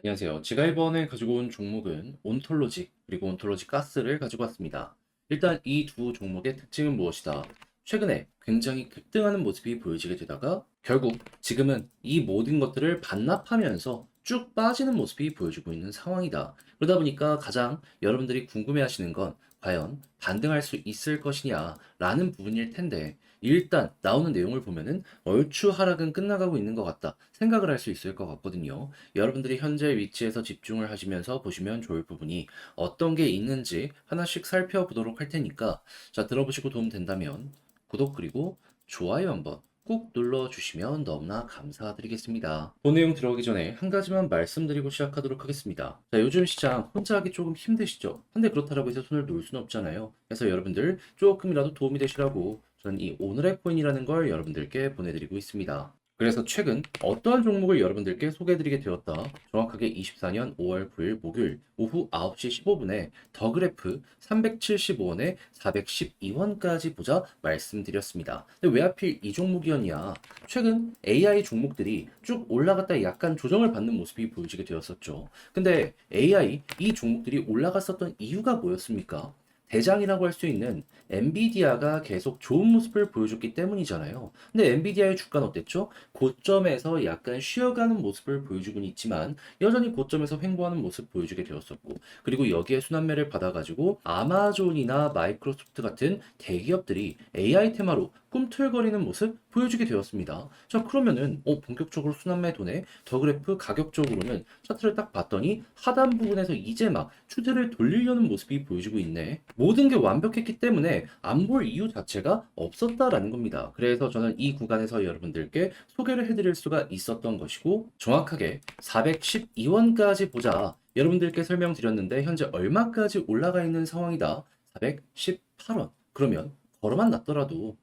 안녕하세요. 제가 이번에 가지고 온 종목은 온톨로지, 그리고 온톨로지 가스를 가지고 왔습니다. 일단 이 두 종목의 특징은 무엇이다? 최근에 굉장히 급등하는 모습이 보여지게 되다가 결국 지금은 이 모든 것들을 반납하면서 쭉 빠지는 모습이 보여지고 있는 상황이다. 그러다 보니까 가장 여러분들이 궁금해 하시는 건 과연 반등할 수 있을 것이냐라는 부분일 텐데 일단 나오는 내용을 보면은 얼추 하락은 끝나가고 있는 것 같다 생각을 할 수 있을 것 같거든요. 여러분들이 현재 위치에서 집중을 하시면서 보시면 좋을 부분이 어떤 게 있는지 하나씩 살펴보도록 할 테니까 자, 들어보시고 도움 된다면 구독 그리고 좋아요 한번 꾹 눌러주시면 너무나 감사드리겠습니다. 본 내용 들어가기 전에 한 가지만 말씀드리고 시작하도록 하겠습니다. 자, 요즘 시장 혼자 하기 조금 힘드시죠? 근데 그렇다고 해서 손을 놓을 수는 없잖아요. 그래서 여러분들 조금이라도 도움이 되시라고 저는 이 오늘의 코인이라는 걸 여러분들께 보내드리고 있습니다. 그래서 최근 어떠한 종목을 여러분들께 소개해드리게 되었다. 정확하게 24년 5월 9일 목요일 오후 9시 15분에 더 그래프 375원에 412원까지 보자 말씀드렸습니다. 근데 왜 하필 이 종목이었냐? 최근 AI 종목들이 쭉 올라갔다 약간 조정을 받는 모습이 보여지게 되었었죠. 근데 AI 이 종목들이 올라갔었던 이유가 뭐였습니까? 대장이라고 할 수 있는 엔비디아가 계속 좋은 모습을 보여줬기 때문이잖아요. 근데 엔비디아의 주가는 어땠죠? 고점에서 약간 쉬어가는 모습을 보여주곤 있지만 여전히 고점에서 횡보하는 모습 보여주게 되었었고 그리고 여기에 순환매를 받아가지고 아마존이나 마이크로소프트 같은 대기업들이 AI 테마로 꿈틀거리는 모습 보여주게 되었습니다. 자, 그러면은 본격적으로 순환매 도네 더 그래프 가격적으로는 차트를 딱 봤더니 하단 부분에서 이제 막 추세를 돌리려는 모습이 보여지고 있네. 모든 게 완벽했기 때문에 안 볼 이유 자체가 없었다라는 겁니다. 그래서 저는 이 구간에서 여러분들께 소개를 해드릴 수가 있었던 것이고 정확하게 412원까지 보자 여러분들께 설명드렸는데 현재 얼마까지 올라가 있는 상황이다. 418원. 그러면 걸어만 놨더라도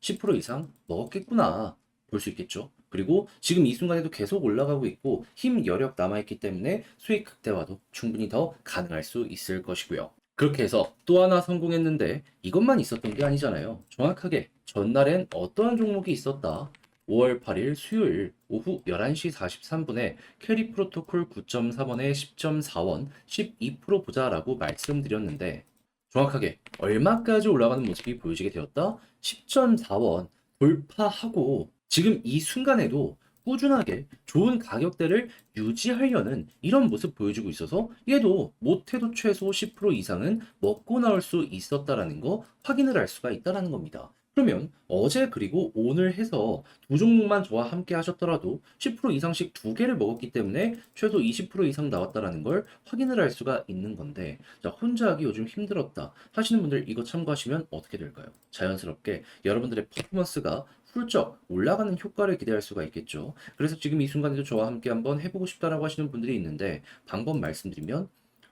10% 이상 먹었겠구나 볼 수 있겠죠. 그리고 지금 이 순간에도 계속 올라가고 있고 힘 여력 남아있기 때문에 수익 극대화도 충분히 더 가능할 수 있을 것이고요. 그렇게 해서 또 하나 성공했는데 이것만 있었던 게 아니잖아요. 정확하게 전날엔 어떠한 종목이 있었다. 5월 8일 수요일 오후 11시 43분에 캐리 프로토콜 9.3원에 10.4원 12% 보자라고 말씀드렸는데 정확하게 얼마까지 올라가는 모습이 보여지게 되었다? 10.4원 돌파하고 지금 이 순간에도 꾸준하게 좋은 가격대를 유지하려는 이런 모습 보여주고 있어서 얘도 못해도 최소 10% 이상은 먹고 나올 수 있었다라는 거 확인을 할 수가 있다라는 겁니다. 그러면 어제 그리고 오늘 해서 두 종목만 저와 함께 하셨더라도 10% 이상씩 두 개를 먹었기 때문에 최소 20% 이상 나왔다라는 걸 확인을 할 수가 있는 건데 자, 혼자 하기 요즘 힘들었다 하시는 분들 이거 참고하시면 어떻게 될까요? 자연스럽게 여러분들의 퍼포먼스가 훌쩍 올라가는 효과를 기대할 수가 있겠죠. 그래서 지금 이 순간에도 저와 함께 한번 해보고 싶다라고 하시는 분들이 있는데 방법 말씀드리면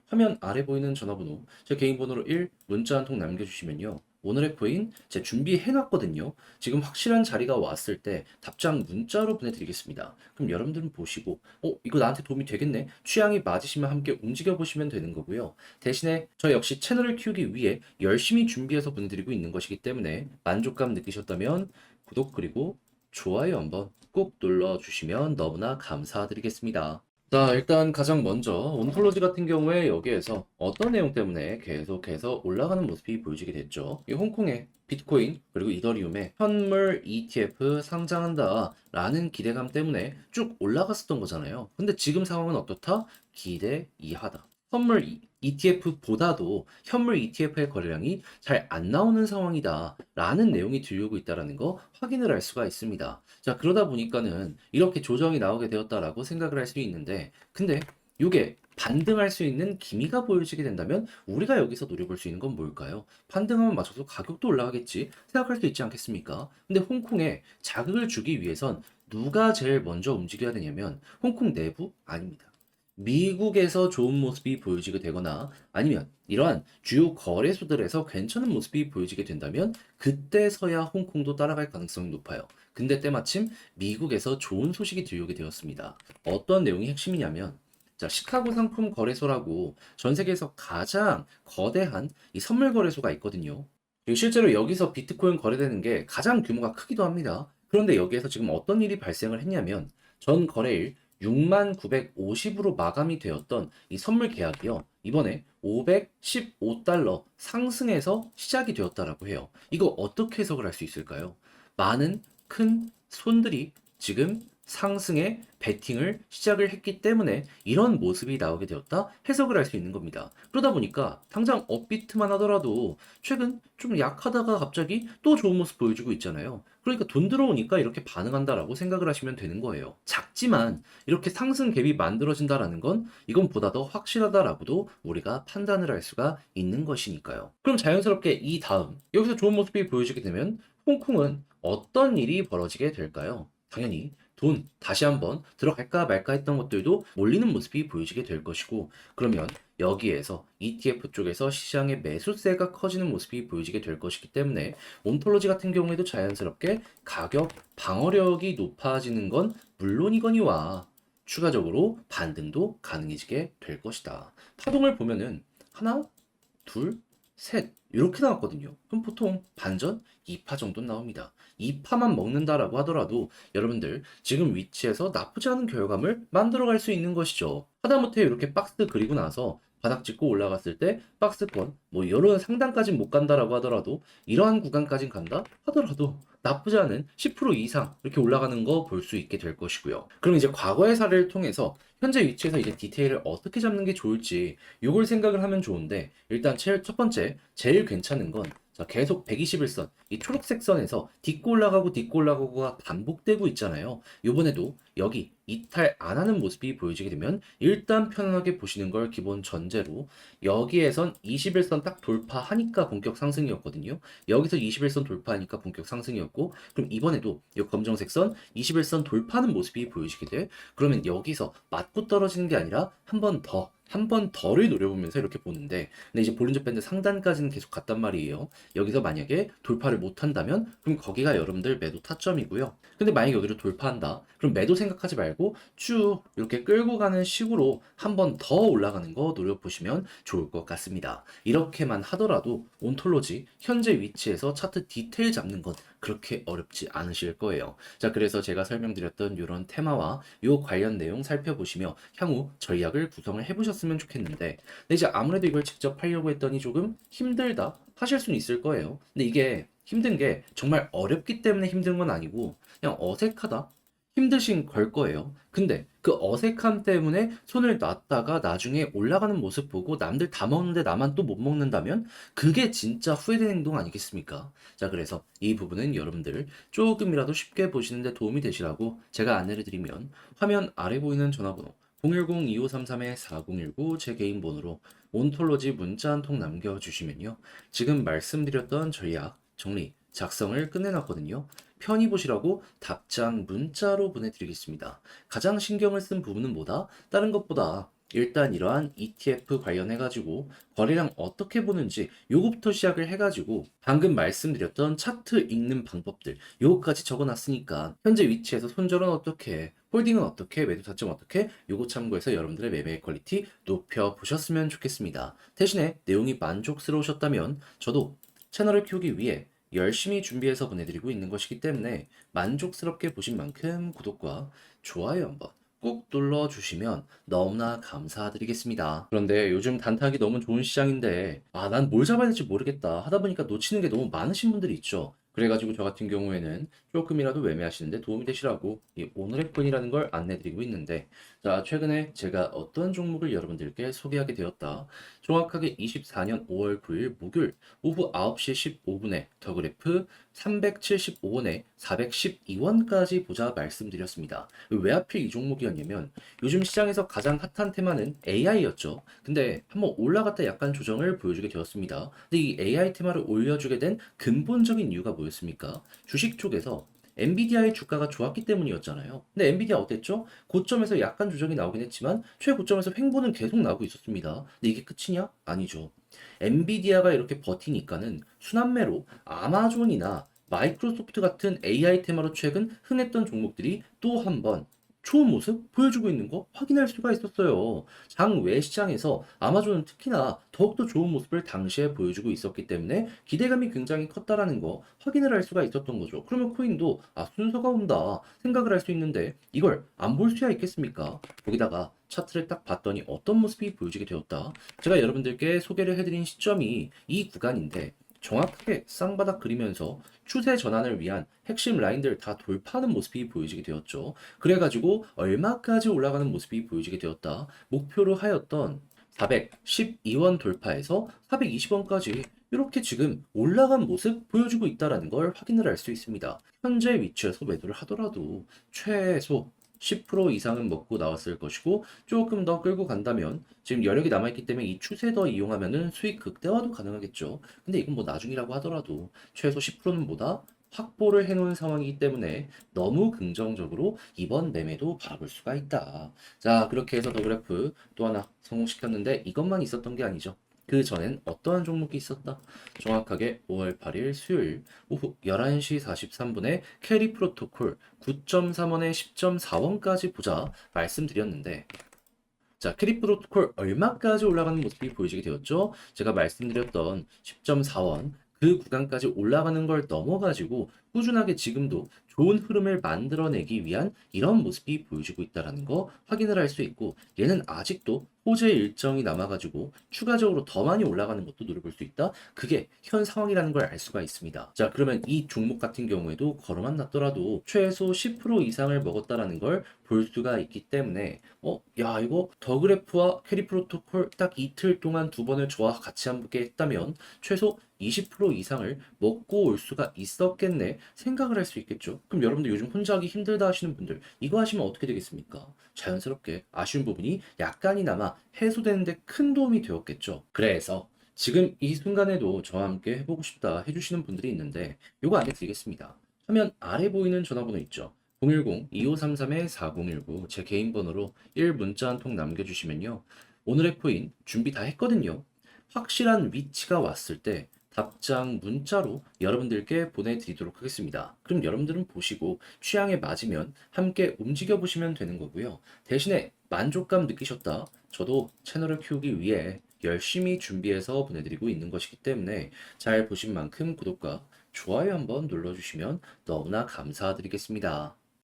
화면 아래 보이는 전화번호 제 개인 번호로 1 문자 한 통 남겨주시면요. 오늘의 코인 제 준비해놨거든요. 지금 확실한 자리가 왔을 때 답장 문자로 보내드리겠습니다. 그럼 여러분들은 보시고 이거 나한테 도움이 되겠네. 취향이 맞으시면 함께 움직여 보시면 되는 거고요. 대신에 저 역시 채널을 키우기 위해 열심히 준비해서 보내드리고 있는 것이기 때문에 만족감 느끼셨다면 구독 그리고 좋아요 한번 꼭 눌러주시면 너무나 감사드리겠습니다. 자, 일단 가장 먼저 온톨로지 같은 경우에 여기에서 어떤 내용 때문에 계속해서 올라가는 모습이 보여지게 됐죠. 이 홍콩의 비트코인 그리고 이더리움의 현물 ETF 상장한다라는 기대감 때문에 쭉 올라갔었던 거잖아요. 근데 지금 상황은 어떻다? 기대 이하다. 선물 ETF보다도 현물 ETF의 거래량이 잘 안 나오는 상황이다 라는 내용이 들려오고 있다는 거 확인을 할 수가 있습니다. 자, 그러다 보니까는 이렇게 조정이 나오게 되었다라고 생각을 할 수 있는데 근데 이게 반등할 수 있는 기미가 보여지게 된다면 우리가 여기서 노려볼 수 있는 건 뭘까요? 반등하면 맞춰서 가격도 올라가겠지 생각할 수 있지 않겠습니까? 근데 홍콩에 자극을 주기 위해선 누가 제일 먼저 움직여야 되냐면 홍콩 내부? 아닙니다. 미국에서 좋은 모습이 보여지게 되거나 아니면 이러한 주요 거래소들에서 괜찮은 모습이 보여지게 된다면 그때서야 홍콩도 따라갈 가능성이 높아요. 근데 때마침 미국에서 좋은 소식이 들려오게 되었습니다. 어떤 내용이 핵심이냐면 자, 시카고 상품 거래소라고 전 세계에서 가장 거대한 이 선물 거래소가 있거든요. 그리고 실제로 여기서 비트코인 거래되는 게 가장 규모가 크기도 합니다. 그런데 여기에서 지금 어떤 일이 발생을 했냐면 전 거래일 6950으로 마감이 되었던 이 선물 계약이요. 이번에 515달러 상승해서 시작이 되었다라고 해요. 이거 어떻게 해석을 할 수 있을까요? 많은 큰 손들이 지금 상승에 베팅을 시작을 했기 때문에 이런 모습이 나오게 되었다 해석을 할 수 있는 겁니다. 그러다 보니까 당장 업비트만 하더라도 최근 좀 약하다가 갑자기 또 좋은 모습 보여주고 있잖아요. 그러니까 돈 들어오니까 이렇게 반응한다라고 생각을 하시면 되는 거예요. 작지만 이렇게 상승 갭이 만들어진다라는 건 이건 보다 더 확실하다라고도 우리가 판단을 할 수가 있는 것이니까요. 그럼 자연스럽게 이 다음 여기서 좋은 모습이 보여지게 되면 홍콩은 어떤 일이 벌어지게 될까요? 당연히 돈 다시 한번 들어갈까 말까 했던 것들도 몰리는 모습이 보여지게 될 것이고, 그러면 여기에서 ETF 쪽에서 시장의 매수세가 커지는 모습이 보여지게 될 것이기 때문에 온톨로지 같은 경우에도 자연스럽게 가격 방어력이 높아지는 건 물론이거니와 추가적으로 반등도 가능해지게 될 것이다. 파동을 보면은 하나, 둘, 셋 이렇게 나왔거든요. 그럼 보통 반전 2파 정도 나옵니다. 2파만 먹는다라고 하더라도 여러분들 지금 위치에서 나쁘지 않은 결과물 만들어갈 수 있는 것이죠. 하다못해 이렇게 박스 그리고 나서 바닥 짚고 올라갔을 때 박스권 뭐 이런 상단까진 못 간다라고 하더라도 이러한 구간까진 간다 하더라도 나쁘지 않은 10% 이상 이렇게 올라가는 거 볼 수 있게 될 것이고요. 그럼 이제 과거의 사례를 통해서 현재 위치에서 이제 디테일을 어떻게 잡는 게 좋을지 요걸 생각을 하면 좋은데, 일단 제일 첫 번째 제일 괜찮은 건 자, 계속 121선 이 초록색 선에서 딛고 올라가고가 반복되고 있잖아요. 요번에도 여기 이탈 안 하는 모습이 보여지게 되면 일단 편안하게 보시는 걸 기본 전제로, 여기에선 21선 딱 돌파하니까 본격 상승이었거든요. 여기서 21선 돌파하니까 본격 상승이었고, 그럼 이번에도 이 검정색 선 21선 돌파하는 모습이 보여지게 돼. 그러면 여기서 맞고 떨어지는 게 아니라 한 번 더를 노려보면서 이렇게 보는데, 근데 이제 볼린저 밴드 상단까지는 계속 갔단 말이에요. 여기서 만약에 돌파를 못한다면 그럼 거기가 여러분들 매도 타점이고요. 근데 만약에 여기를 돌파한다 그럼 매도 생각하지 말고 쭉 이렇게 끌고 가는 식으로 한 번 더 올라가는 거 노려보시면 좋을 것 같습니다. 이렇게만 하더라도 온톨로지 현재 위치에서 차트 디테일 잡는 건 그렇게 어렵지 않으실 거예요. 자, 그래서 제가 설명드렸던 이런 테마와 요 관련 내용 살펴보시며 향후 전략을 구성을 해보셨으면 좋겠는데, 근데 이제 아무래도 이걸 직접 하려고 했더니 조금 힘들다 하실 수는 있을 거예요. 근데 이게 힘든 게 정말 어렵기 때문에 힘든 건 아니고 그냥 어색하다 힘드신 걸 거예요. 근데 그 어색함 때문에 손을 놨다가 나중에 올라가는 모습 보고 남들 다 먹는데 나만 또 못 먹는다면 그게 진짜 후회되는 행동 아니겠습니까? 자, 그래서 이 부분은 여러분들 조금이라도 쉽게 보시는데 도움이 되시라고 제가 안내를 드리면, 화면 아래 보이는 전화번호 010-2533-4019 제 개인 번호로 온톨로지 문자 한 통 남겨주시면요, 지금 말씀드렸던 전략 정리 작성을 끝내놨거든요. 편히 보시라고 답장 문자로 보내드리겠습니다. 가장 신경을 쓴 부분은 뭐다? 다른 것보다 일단 이러한 ETF 관련해가지고 거래량 어떻게 보는지 요거부터 시작을 해가지고 방금 말씀드렸던 차트 읽는 방법들 요거까지 적어놨으니까 현재 위치에서 손절은 어떻게, 홀딩은 어떻게, 매도 타점 어떻게, 요거 참고해서 여러분들의 매매 퀄리티 높여보셨으면 좋겠습니다. 대신에 내용이 만족스러우셨다면 저도 채널을 키우기 위해 열심히 준비해서 보내드리고 있는 것이기 때문에 만족스럽게 보신 만큼 구독과 좋아요 한번 꼭 눌러주시면 너무나 감사드리겠습니다. 그런데 요즘 단타하기 너무 좋은 시장인데 난 뭘 잡아야 될지 모르겠다 하다 보니까 놓치는 게 너무 많으신 분들이 있죠. 그래가지고 저 같은 경우에는 조금이라도 매매하시는데 도움이 되시라고 이 오늘의 끈이라는 걸 안내드리고 있는데, 자, 최근에 제가 어떤 종목을 여러분들께 소개하게 되었다. 정확하게 24년 5월 9일 목요일 오후 9시 15분에 더 그래프 375원에 412원까지 보자 말씀드렸습니다. 왜 하필 이 종목이었냐면 요즘 시장에서 가장 핫한 테마는 AI였죠. 근데 한번 올라갔다 약간 조정을 보여주게 되었습니다. 근데 이 AI 테마를 올려주게 된 근본적인 이유가 뭐였습니까? 주식 쪽에서 엔비디아의 주가가 좋았기 때문이었잖아요. 근데 엔비디아 어땠죠? 고점에서 약간 조정이 나오긴 했지만 최고점에서 횡보는 계속 나오고 있었습니다. 근데 이게 끝이냐? 아니죠. 엔비디아가 이렇게 버티니까는 순환매로 아마존이나 마이크로소프트 같은 AI 테마로 최근 흥했던 종목들이 또 한 번 좋은 모습 보여주고 있는 거 확인할 수가 있었어요. 장외 시장에서 아마존은 특히나 더욱더 좋은 모습을 당시에 보여주고 있었기 때문에 기대감이 굉장히 컸다라는 거 확인을 할 수가 있었던 거죠. 그러면 코인도 순서가 온다 생각을 할 수 있는데 이걸 안 볼 수야 있겠습니까? 거기다가 차트를 딱 봤더니 어떤 모습이 보여지게 되었다. 제가 여러분들께 소개를 해드린 시점이 이 구간인데 정확하게 쌍바닥 그리면서 추세 전환을 위한 핵심 라인들 다 돌파하는 모습이 보여지게 되었죠. 그래가지고 얼마까지 올라가는 모습이 보여지게 되었다. 목표로 하였던 412원 돌파해서 420원까지 이렇게 지금 올라간 모습 보여주고 있다는 걸 확인을 할 수 있습니다. 현재 위치에서 매도를 하더라도 최소 10% 이상은 먹고 나왔을 것이고 조금 더 끌고 간다면 지금 여력이 남아있기 때문에 이 추세 더 이용하면은 수익 극대화도 가능하겠죠. 근데 이건 뭐 나중이라고 하더라도 최소 10%는 보다 확보를 해놓은 상황이기 때문에 너무 긍정적으로 이번 매매도 바라볼 수가 있다. 자, 그렇게 해서 더 그래프 또 하나 성공시켰는데 이것만 있었던 게 아니죠. 그 전엔 어떠한 종목이 있었다? 정확하게 5월 8일 수요일 오후 11시 43분에 캐리 프로토콜 9.3원에 10.4원까지 보자 말씀드렸는데 자, 캐리 프로토콜 얼마까지 올라가는 모습이 보여지게 되었죠? 제가 말씀드렸던 10.4원 그 구간까지 올라가는 걸 넘어가지고 꾸준하게 지금도 좋은 흐름을 만들어내기 위한 이런 모습이 보여지고 있다는 거 확인을 할 수 있고 얘는 아직도 호재 일정이 남아가지고 추가적으로 더 많이 올라가는 것도 노려볼 수 있다. 그게 현 상황이라는 걸 알 수가 있습니다. 자, 그러면 이 종목 같은 경우에도 걸어만 놨더라도 최소 10% 이상을 먹었다라는 걸 볼 수가 있기 때문에 야, 이거 더 그래프와 캐리 프로토콜 딱 이틀 동안 두 번을 저와 같이 함께 했다면 최소 20% 이상을 먹고 올 수가 있었겠네 생각을 할 수 있겠죠. 그럼 여러분들 요즘 혼자 하기 힘들다 하시는 분들 이거 하시면 어떻게 되겠습니까? 자연스럽게 아쉬운 부분이 약간이나마 해소되는데 큰 도움이 되었겠죠. 그래서 지금 이 순간에도 저와 함께 해보고 싶다 해주시는 분들이 있는데 요거 알려드리겠습니다. 화면 아래 보이는 전화번호 있죠. 010-2533-4019 제 개인 번호로 1문자 한 통 남겨주시면요. 오늘의 코인 준비 다 했거든요. 확실한 위치가 왔을 때 답장 문자로 여러분들께 보내드리도록 하겠습니다. 그럼 여러분들은 보시고 취향에 맞으면 함께 움직여 보시면 되는 거고요. 대신에 만족감 느끼셨다. 저도 채널을 키우기 위해 열심히 준비해서 보내드리고 있는 것이기 때문에 잘 보신 만큼 구독과 좋아요 한번 눌러주시면 너무나 감사드리겠습니다.